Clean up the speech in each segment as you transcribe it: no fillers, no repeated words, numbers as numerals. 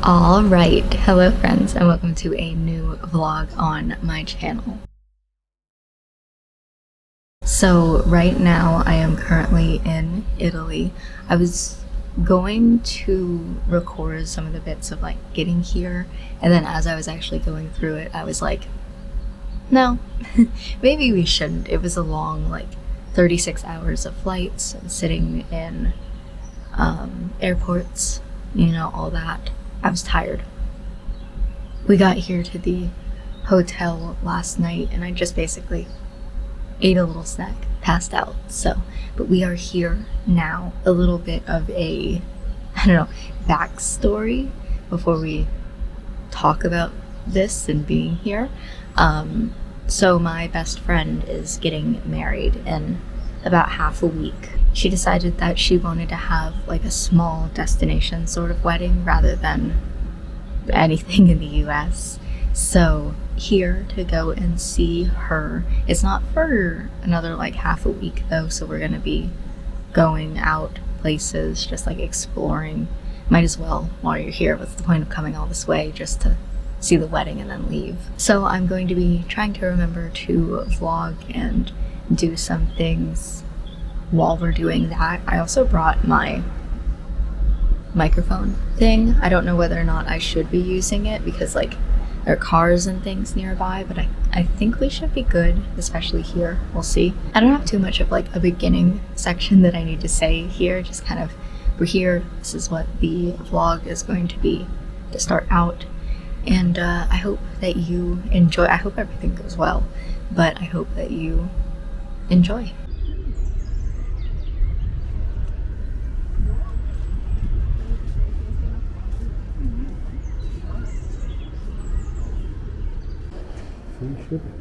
Alright, hello friends and welcome to a new vlog on my channel. So right now I am currently in Italy. I was going to record some of the bits of like getting here, and then as I was actually going through it I was like, no, maybe we shouldn't. It was a long 36 hours of flights, sitting in airports, all that. I was tired. We got here to the hotel last night and I just basically ate a little snack, passed out. But we are here now. A little bit of a, backstory before we talk about this and being here. So my best friend is getting married in about half a week. She decided that she wanted to have a small destination sort of wedding rather than anything in the US. So here to go and see her. It's not for another half a week though, so we're gonna be going out places, just exploring. Might as well while you're here. What's the point of coming all this way just to see the wedding and then leave? So I'm going to be trying to remember to vlog and do some things while we're doing that. I also brought my microphone thing. I don't know whether or not I should be using it because there are cars and things nearby, but I think we should be good, especially here. We'll see. I don't have too much of a beginning section that I need to say here, just kind of, we're here, this is what the vlog is going to be to start out, and I hope that you enjoy. I hope everything goes well, but I hope that you enjoy. Free shipping.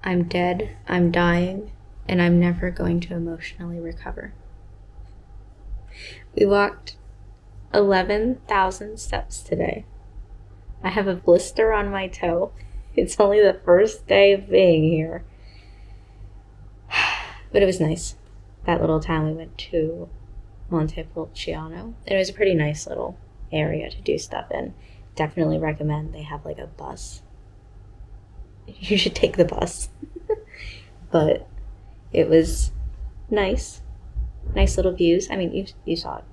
I'm dead, I'm dying, and I'm never going to emotionally recover. We walked 11,000 steps today. I have a blister on my toe. It's only the first day of being here. But it was nice. That little town we went to, Montepulciano. It was a pretty nice little area to do stuff in. Definitely recommend they have a bus. You should take the bus. But it was nice. Nice little views. I mean, you saw it.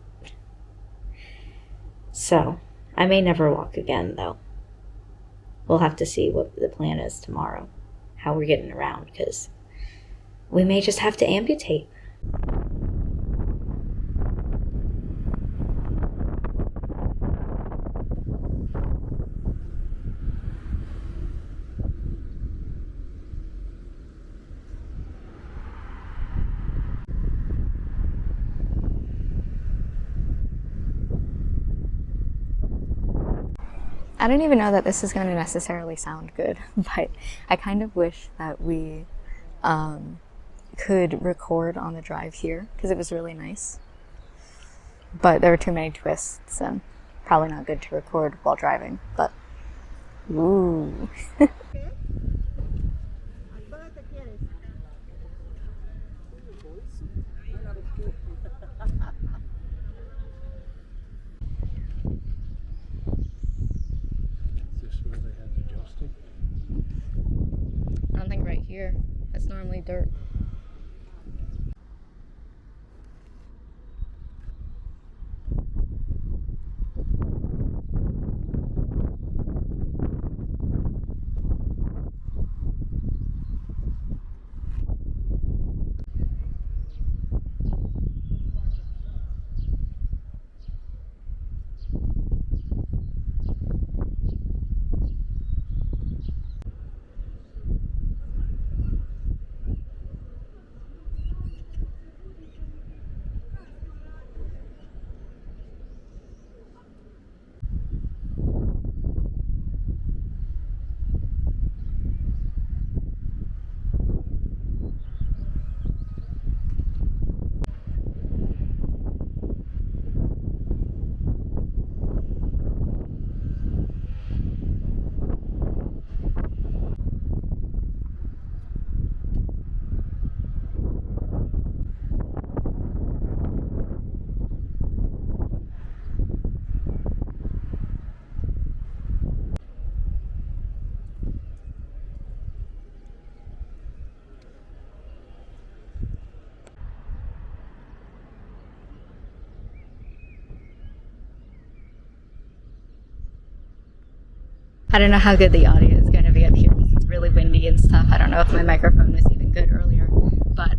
So, I may never walk again, though. We'll have to see what the plan is tomorrow. How we're getting around, because we may just have to amputate. I don't even know that this is going to necessarily sound good, but I kind of wish that we could record on the drive here because it was really nice. But there were too many twists and probably not good to record while driving, but ooh. I don't think right here. It's normally dirt. I don't know how good the audio is going to be up here because it's really windy and stuff. I don't know if my microphone was even good earlier, but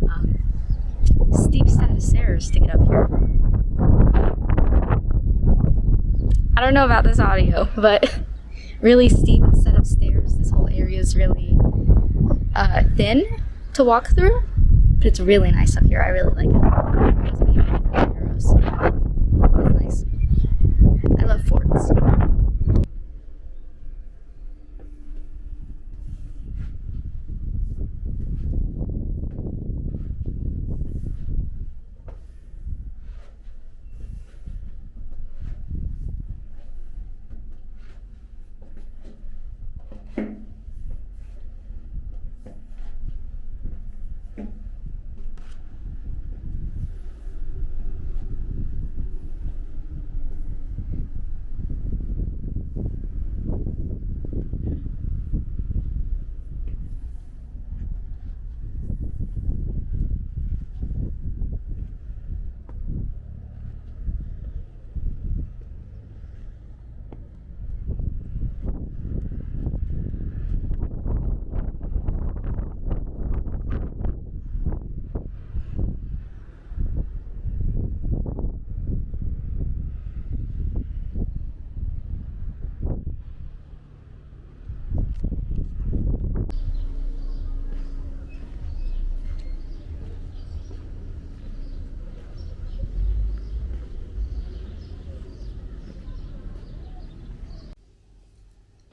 steep set of stairs to get up here. I don't know about this audio, but really steep set of stairs. This whole area is really thin to walk through, but it's really nice up here. I really like it. It's maybe 4 euros. It's nice. I love forts.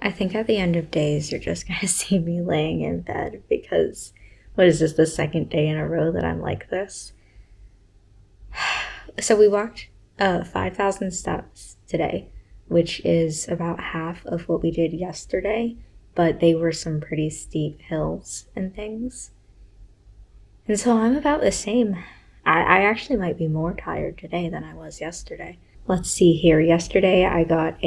I think at the end of days, you're just going to see me laying in bed because, what is this, the second day in a row that I'm like this? So we walked 5,000 steps today, which is about half of what we did yesterday, but they were some pretty steep hills and things. And so I'm about the same. I actually might be more tired today than I was yesterday. Let's see here. Yesterday I got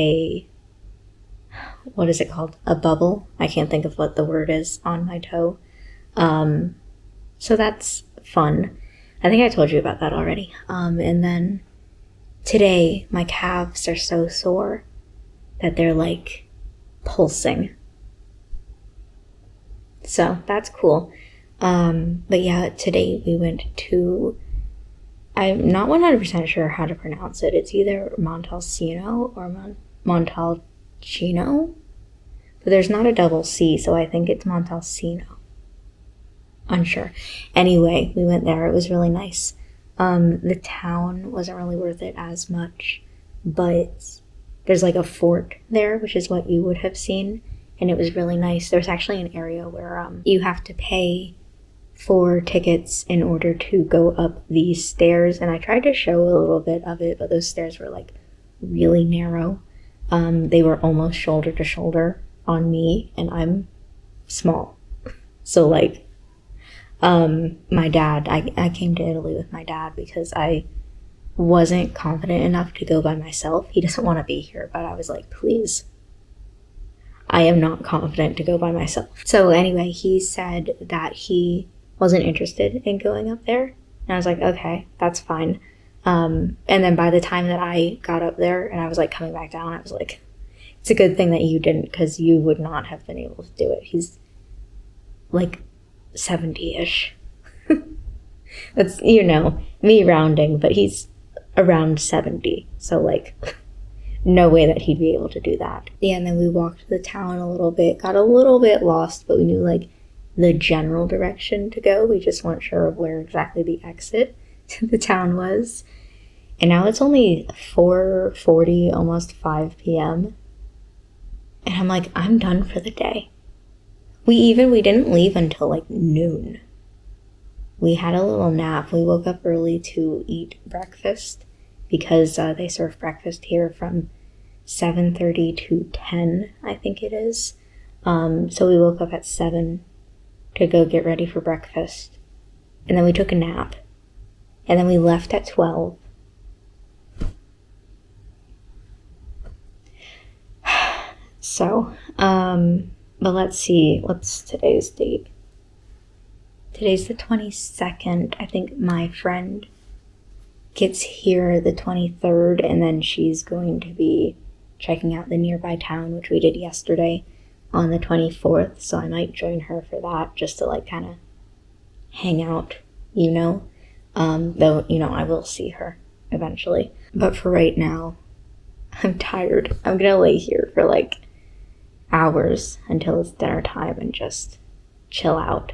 what is it called? A bubble. I can't think of what the word is on my toe. So that's fun. I think I told you about that already. And then today my calves are so sore that they're like pulsing. So that's cool. But yeah, today we went to, I'm not 100% sure how to pronounce it. It's either Montalcino or Montalcino, but there's not a double C, so I think it's Montalcino. Unsure. Anyway, we went there. It was really nice. The town wasn't really worth it as much, but there's like a fort there, which is what you would have seen, and it was really nice. There's actually an area where you have to pay for tickets in order to go up these stairs, and I tried to show a little bit of it, but those stairs were like really narrow. They were almost shoulder to shoulder on me, and I'm small. So like, my dad, I came to Italy with my dad because I wasn't confident enough to go by myself. He doesn't want to be here, but I was like, please, I am not confident to go by myself. So anyway, he said that he wasn't interested in going up there. And I was like, okay, that's fine. And then by the time that I got up there and I was like coming back down, I was like, it's a good thing that you didn't, because you would not have been able to do it. He's like 70-ish. That's, me rounding, but he's around 70. So like, no way that he'd be able to do that. Yeah, and then we walked the town a little bit, got a little bit lost, but we knew like the general direction to go. We just weren't sure of where exactly the exit to the town was. And now it's only 4:40, almost 5 p.m. And I'm like, I'm done for the day. We didn't leave until like noon. We had a little nap. We woke up early to eat breakfast because they serve breakfast here from 7:30 to 10, I think it is. So we woke up at 7 to go get ready for breakfast. And then we took a nap. And then we left at 12. So, but let's see, what's today's date? Today's the 22nd. I think my friend gets here the 23rd, and then she's going to be checking out the nearby town, which we did yesterday on the 24th. So I might join her for that just to like kind of hang out, you know. Though, you know, I will see her eventually. But for right now, I'm tired. I'm gonna lay here for like hours until it's dinner time and just chill out.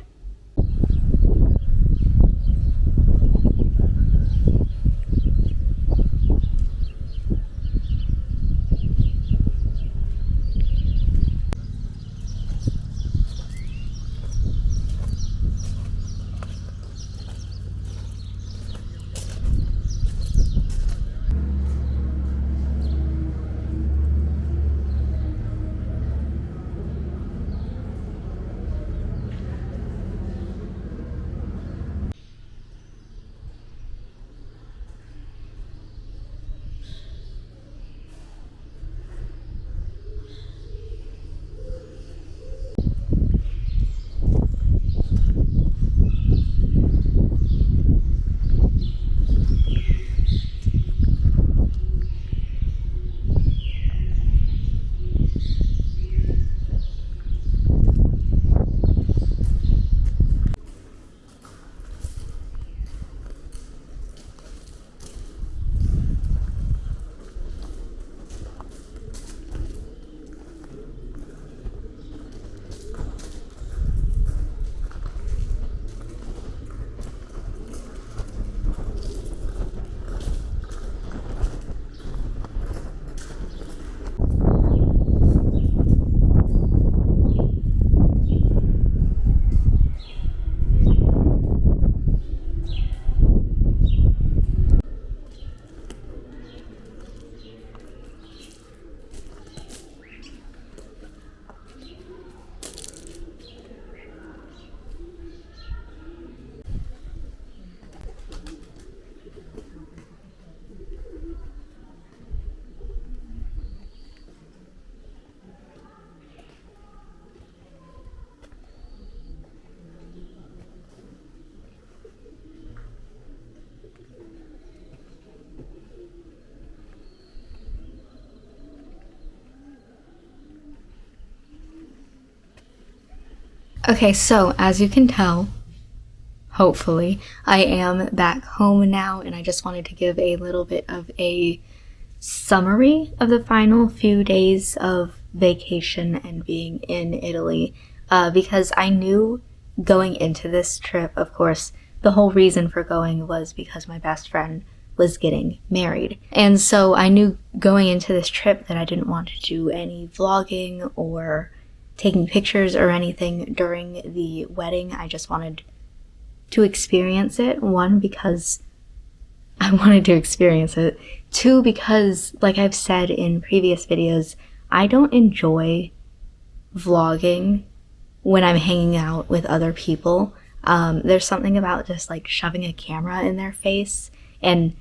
Okay, so as you can tell, hopefully, I am back home now, and I just wanted to give a little bit of a summary of the final few days of vacation and being in Italy, because I knew going into this trip, of course, the whole reason for going was because my best friend was getting married. And so I knew going into this trip that I didn't want to do any vlogging or taking pictures or anything during the wedding. I just wanted to experience it. One, because I wanted to experience it. Two, because, like I've said in previous videos, I don't enjoy vlogging when I'm hanging out with other people. There's something about just like shoving a camera in their face, and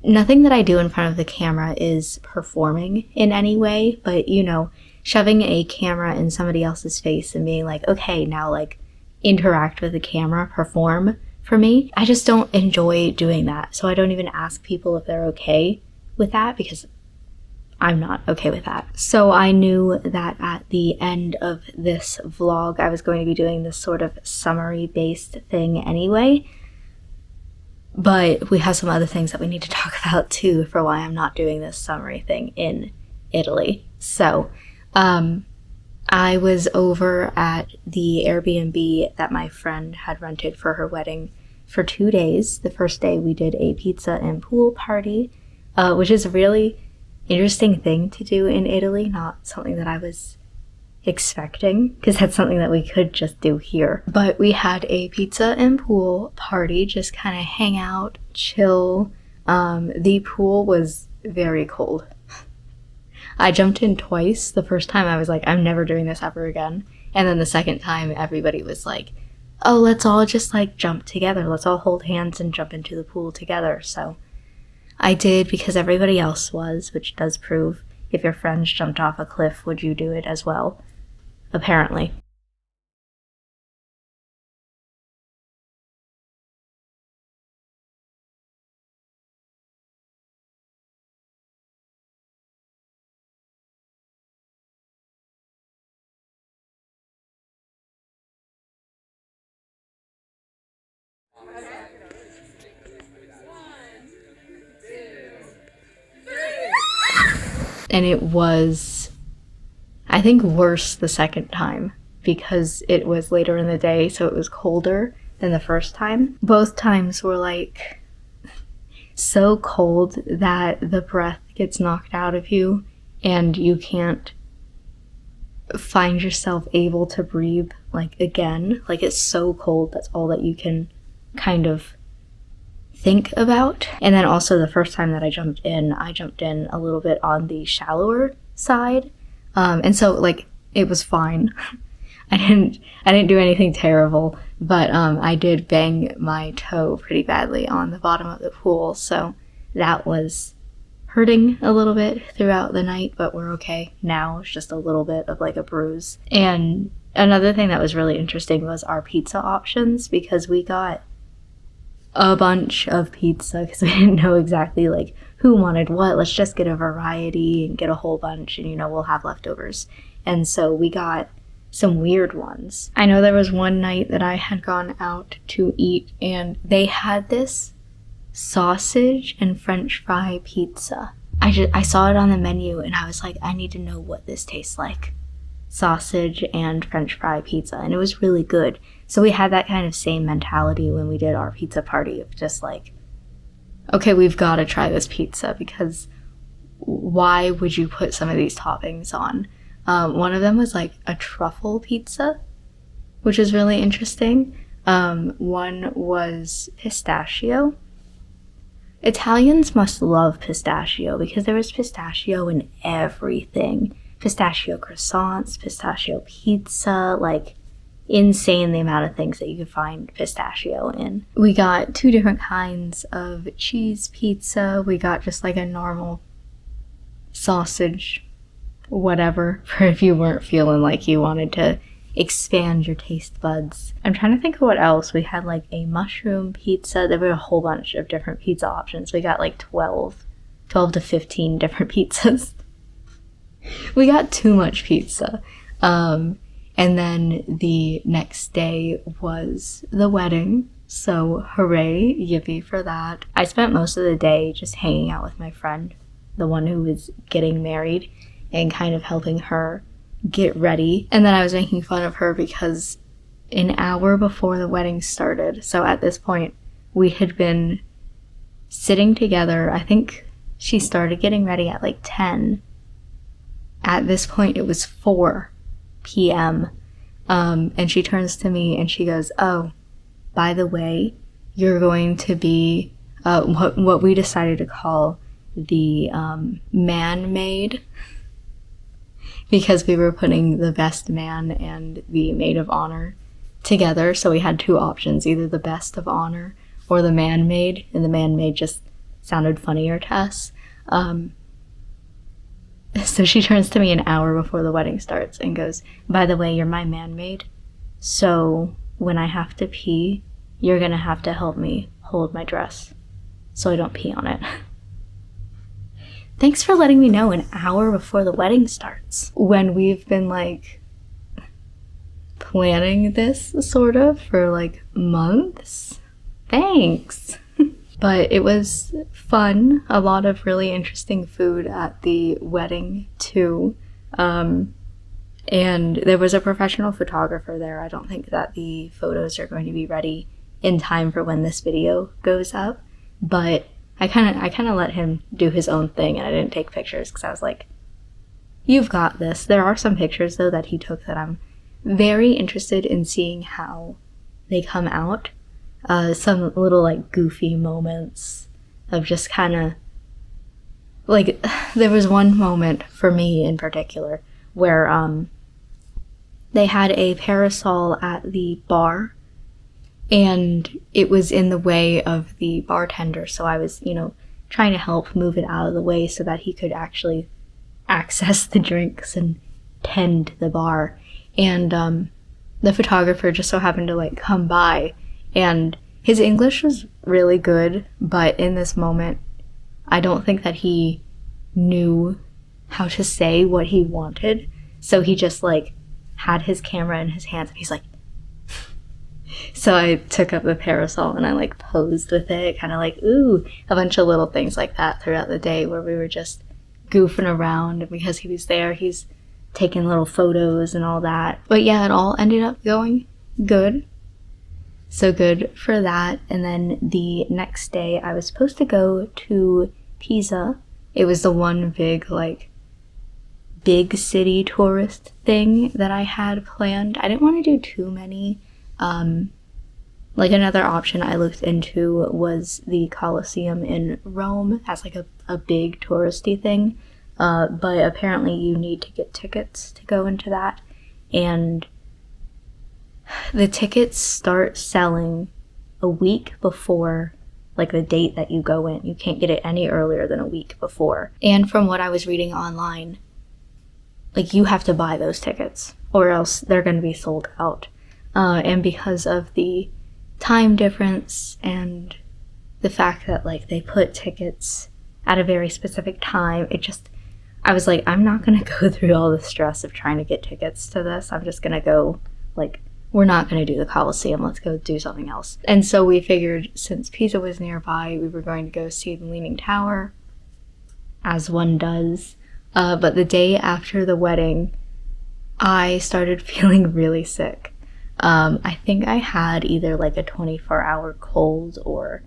nothing that I do in front of the camera is performing in any way, but you know, shoving a camera in somebody else's face and being like, okay, now like interact with the camera, perform for me. I just don't enjoy doing that. So I don't even ask people if they're okay with that because I'm not okay with that. So I knew that at the end of this vlog, I was going to be doing this sort of summary based thing anyway. But we have some other things that we need to talk about too for why I'm not doing this summary thing in Italy. So, I was over at the Airbnb that my friend had rented for her wedding for 2 days. The first day we did a pizza and pool party, which is a really interesting thing to do in Italy, not something that I was expecting, because that's something that we could just do here. But we had a pizza and pool party, just kind of hang out, chill. The pool was very cold. I jumped in twice. The first time I was like, I'm never doing this ever again. And then the second time everybody was like, oh, let's all just like jump together. Let's all hold hands and jump into the pool together. So I did, because everybody else was, which does prove if your friends jumped off a cliff, would you do it as well? Apparently. And it was, I think, worse the second time because it was later in the day, so it was colder than the first time. Both times were like so cold that the breath gets knocked out of you and you can't find yourself able to breathe like again. Like, it's so cold, that's all that you can kind of think about. And then also the first time that I jumped in a little bit on the shallower side, and so like it was fine. I didn't do anything terrible, but I did bang my toe pretty badly on the bottom of the pool, so that was hurting a little bit throughout the night, but we're okay now. It's just a little bit of like a bruise. And another thing that was really interesting was our pizza options, because we got a bunch of pizza because we didn't know exactly like who wanted what. Let's just get a variety and get a whole bunch, and we'll have leftovers. And so we got some weird ones. I know there was one night that I had gone out to eat and they had this sausage and french fry pizza. I saw it on the menu and I was like, I need to know what this tastes like. Sausage and french fry pizza, and it was really good. So we had that kind of same mentality when we did our pizza party of just like, okay, we've got to try this pizza, because why would you put some of these toppings on? One of them was like a truffle pizza, which is really interesting. One was pistachio. Italians must love pistachio because there was pistachio in everything. Pistachio croissants, pistachio pizza, like insane the amount of things that you could find pistachio in. We got 2 different kinds of cheese pizza. We got just like a normal sausage, whatever, for if you weren't feeling like you wanted to expand your taste buds. I'm trying to think of what else. We had like a mushroom pizza. There were a whole bunch of different pizza options. We got like 12 to 15 different pizzas. We got too much pizza. And then the next day was the wedding. So hooray, yippee for that. I spent most of the day just hanging out with my friend, the one who was getting married, and kind of helping her get ready. And then I was making fun of her because an hour before the wedding started, so at this point we had been sitting together. I think she started getting ready at like 10. At this point it was 4 p.m. And she turns to me and she goes, "Oh, by the way, you're going to be what we decided to call the man-maid," because we were putting the best man and the maid of honor together. So we had 2 options, either the best of honor or the man-maid, and the man-maid just sounded funnier to us. So she turns to me an hour before the wedding starts and goes, "By the way, you're my man-maid, so when I have to pee, you're gonna have to help me hold my dress so I don't pee on it." Thanks for letting me know an hour before the wedding starts, when we've been like planning this sort of for like months. Thanks. But it was fun. A lot of really interesting food at the wedding too. And there was a professional photographer there. I don't think that the photos are going to be ready in time for when this video goes up, but I kind of let him do his own thing, and I didn't take pictures because I was like, you've got this. There are some pictures though that he took that I'm very interested in seeing how they come out. Some little like goofy moments of just kind of like, there was one moment for me in particular where they had a parasol at the bar and it was in the way of the bartender, so I was trying to help move it out of the way so that he could actually access the drinks and tend the bar. And the photographer just so happened to like come by, and his English was really good, but in this moment I don't think that he knew how to say what he wanted, so he just like had his camera in his hands and he's like So I took up the parasol and I like posed with it, kind of like, ooh, a bunch of little things like that throughout the day where we were just goofing around. And because he was there, he's taking little photos and all that. But yeah, it all ended up going good. So good for that. And then the next day I was supposed to go to Pisa. It was the one big city tourist thing that I had planned. I didn't want to do too many. Another option I looked into was the Colosseum in Rome as like a big touristy thing. But apparently you need to get tickets to go into that. And the tickets start selling a week before the date that you go in. You can't get it any earlier than a week before. And from what I was reading online, you have to buy those tickets or else they're going to be sold out. And because of the time difference and the fact that they put tickets at a very specific time, I was like, I'm not going to go through all the stress of trying to get tickets to this. I'm just going to go, we're not going to do the Colosseum. Let's go do something else. And so we figured since Pisa was nearby, we were going to go see the Leaning Tower, as one does. But the day after the wedding, I started feeling really sick. I think I had either a 24-hour cold or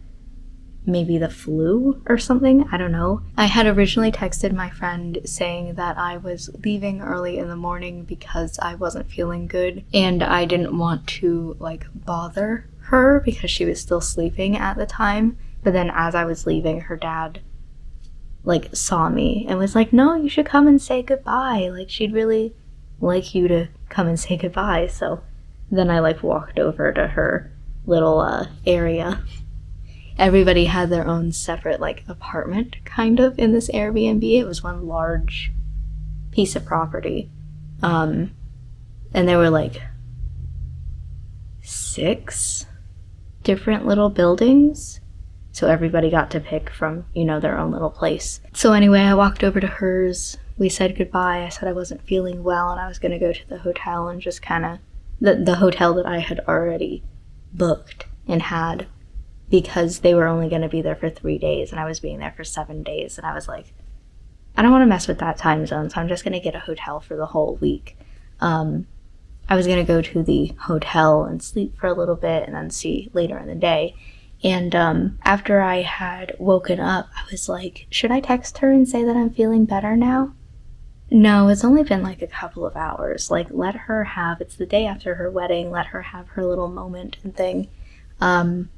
maybe the flu or something. I don't know. I had originally texted my friend saying that I was leaving early in the morning because I wasn't feeling good and I didn't want to bother her because she was still sleeping at the time. But then as I was leaving, her dad saw me and was like, no, you should come and say goodbye. She'd really like you to come and say goodbye. So then I walked over to her little area. Everybody had their own separate apartment kind of in this Airbnb. It was one large piece of property. And there were 6 different little buildings. So everybody got to pick from, their own little place. So anyway, I walked over to hers. We said goodbye. I said I wasn't feeling well and I was going to go to the hotel and just kind of, the hotel that I had already booked and had, because they were only going to be there for 3 days and I was being there for 7 days. And I was like, I don't want to mess with that time zone, so I'm just going to get a hotel for the whole week. I was going to go to the hotel and sleep for a little bit and then see later in the day. And after I had woken up, I was like, should I text her and say that I'm feeling better now? No, it's only been a couple of hours. Let her have, it's the day after her wedding, let her have her little moment and thing. And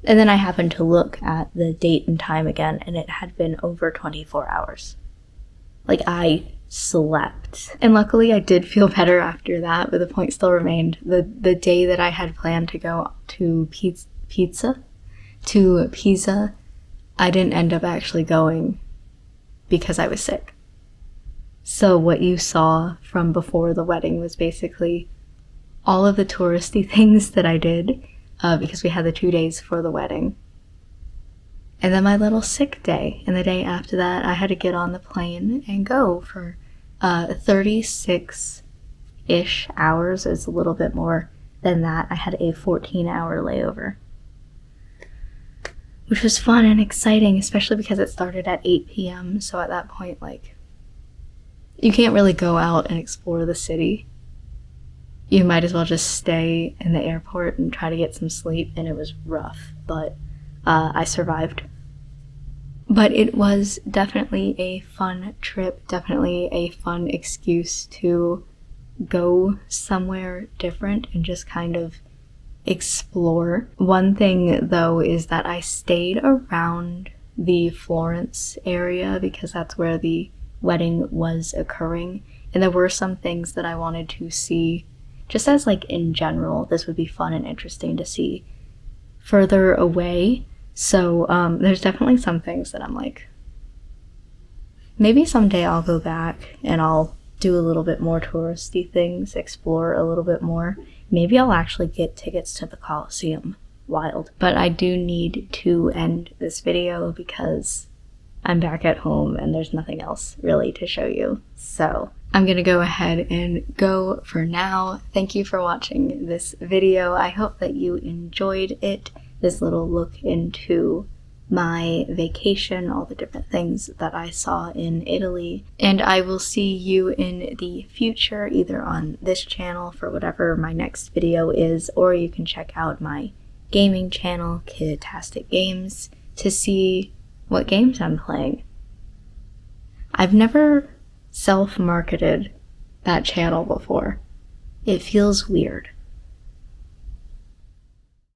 then I happened to look at the date and time again, and it had been over 24 hours. I slept. And luckily I did feel better after that, but the point still remained. The day that I had planned to go to Pisa, I didn't end up actually going because I was sick. So what you saw from before the wedding was basically all of the touristy things that I did, because we had the 2 days for the wedding. And then my little sick day. And the day after that, I had to get on the plane and go for 36-ish hours. It's a little bit more than that. I had a 14-hour layover, which was fun and exciting, especially because it started at 8 p.m. So at that point, you can't really go out and explore the city. You might as well just stay in the airport and try to get some sleep, and it was rough, but I survived. But it was definitely a fun trip, definitely a fun excuse to go somewhere different and just kind of explore. One thing, though, is that I stayed around the Florence area because that's where the wedding was occurring, and there were some things that I wanted to see just as in general. This would be fun and interesting to see further away. So there's definitely some things that I'm maybe someday I'll go back and I'll do a little bit more touristy things, explore a little bit more. Maybe I'll actually get tickets to the Colosseum. Wild. But I do need to end this video because I'm back at home and there's nothing else really to show you. So I'm gonna go ahead and go for now. Thank you for watching this video. I hope that you enjoyed it, this little look into my vacation, all the different things that I saw in Italy. And I will see you in the future, either on this channel for whatever my next video is, or you can check out my gaming channel, Kidtastic Games, to see what games I'm playing. I've never self-marketed that channel before. It feels weird.